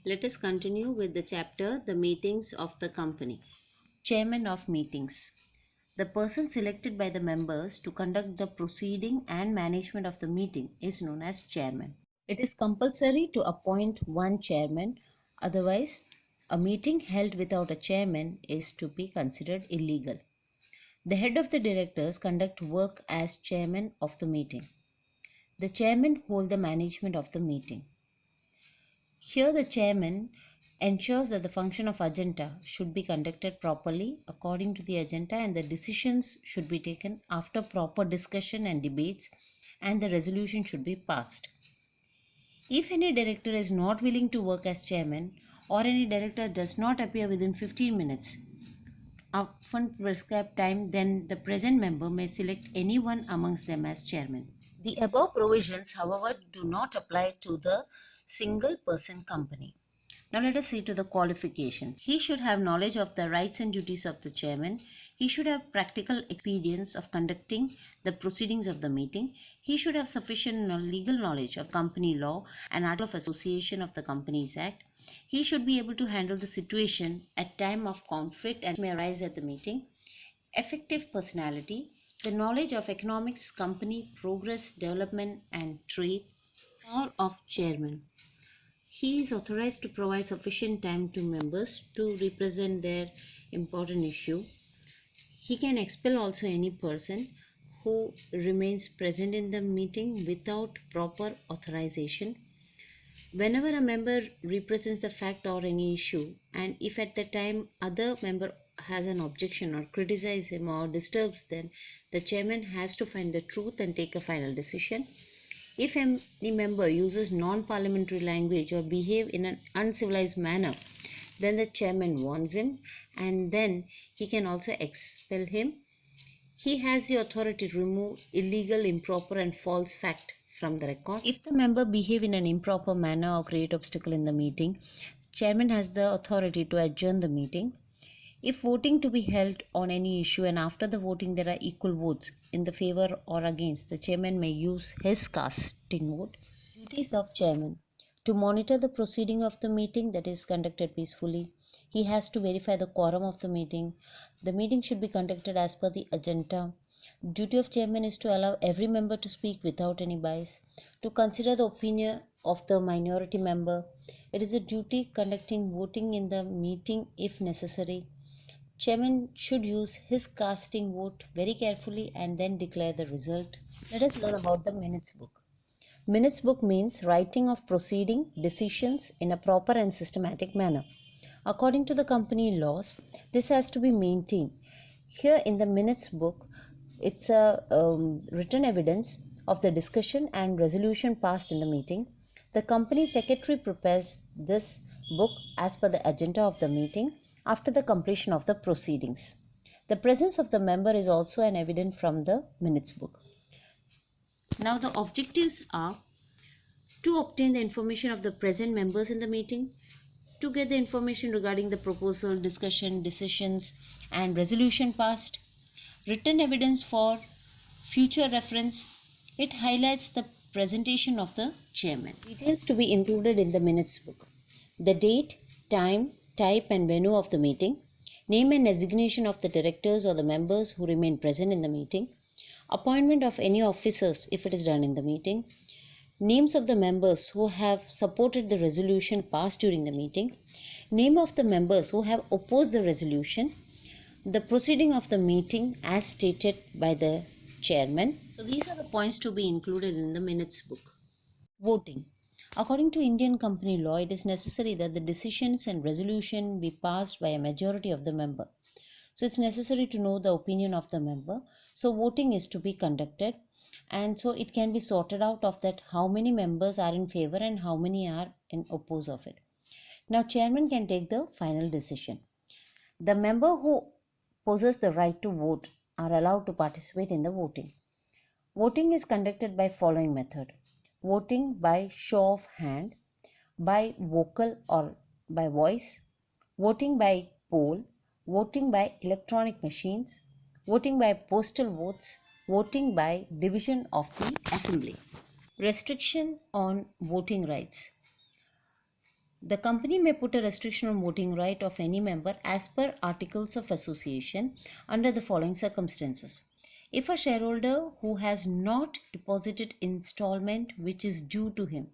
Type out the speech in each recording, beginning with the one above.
Let us continue with the chapter The Meetings of the Company. Chairman of Meetings. The person selected by the members to conduct the proceeding and management of the meeting is known as chairman. It is compulsory to appoint one chairman, otherwise, a meeting held without a chairman is to be considered illegal. The head of the directors conduct work as chairman of the meeting. The chairman hold the management of the meeting. Here the chairman ensures that the function of agenda should be conducted properly according to the agenda and the decisions should be taken after proper discussion and debates and the resolution should be passed. If any director is not willing to work as chairman or any director does not appear within 15 minutes upon prescribed time, then the present member may select anyone amongst them as chairman. The above provisions, however, do not apply to the single person company. Now let us see to the qualifications. He should have knowledge of the rights and duties of the chairman. He should have practical experience of conducting the proceedings of the meeting. He should have sufficient legal knowledge of company law and article of association of the Companies Act. He should be able to handle the situation at time of conflict and may arise at the meeting. Effective personality, the knowledge of economics, company, progress, development and trade. Power of chairman. He is authorized to provide sufficient time to members to represent their important issue. He can expel also any person who remains present in the meeting without proper authorization. Whenever a member represents the fact or any issue, and if at the time other member has an objection or criticize him or disturbs them, the chairman has to find the truth and take a final decision. If any member uses non-parliamentary language or behave in an uncivilized manner, then the chairman warns him and then he can also expel him. He has the authority to remove illegal, improper and false fact from the record. If the member behave in an improper manner or create obstacle in the meeting, chairman has the authority to adjourn the meeting. If voting to be held on any issue and after the voting there are equal votes in the favor or against, the chairman may use his casting vote. Duties of chairman: to monitor the proceeding of the meeting that is conducted peacefully. He has to verify the quorum of the meeting. The meeting should be conducted as per the agenda. Duty of chairman is to allow every member to speak without any bias, to consider the opinion of the minority member. It is a duty conducting voting in the meeting if necessary. Chairman should use his casting vote very carefully and then declare the result. Let us learn about the minutes book. Minutes book means writing of proceeding decisions in a proper and systematic manner. According to the company laws, this has to be maintained. Here in the minutes book, it's a written evidence of the discussion and resolution passed in the meeting. The company secretary prepares this book as per the agenda of the meeting after the completion of the proceedings. The presence of the member is also an evidence from the minutes book. Now the objectives are to obtain the information of the present members in the meeting, to get the information regarding the proposal, discussion, decisions and resolution passed, written evidence for future reference. It highlights the presentation of the chairman. Details to be included in the minutes book: the date, time, type and venue of the meeting, name and designation of the directors or the members who remain present in the meeting, appointment of any officers if it is done in the meeting, names of the members who have supported the resolution passed during the meeting, name of the members who have opposed the resolution, the proceeding of the meeting as stated by the chairman. So these are the points to be included in the minutes book. Voting. According to Indian company law, it is necessary that the decisions and resolution be passed by a majority of the member. So it's necessary to know the opinion of the member. So voting is to be conducted, and so it can be sorted out of that how many members are in favor and how many are in oppose of it. Now chairman can take the final decision. The member who possess the right to vote are allowed to participate in the voting. Voting is conducted by following method: voting by show of hand, by vocal or by voice, voting by poll, voting by electronic machines, voting by postal votes, voting by division of the assembly. Restriction on voting rights. The company may put a restriction on voting right of any member as per Articles of Association under the following circumstances. If a shareholder who has not deposited installment which is due to him,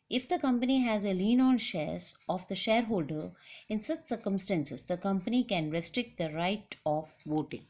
if the company has a lien on shares of the shareholder, in such circumstances, the company can restrict the right of voting.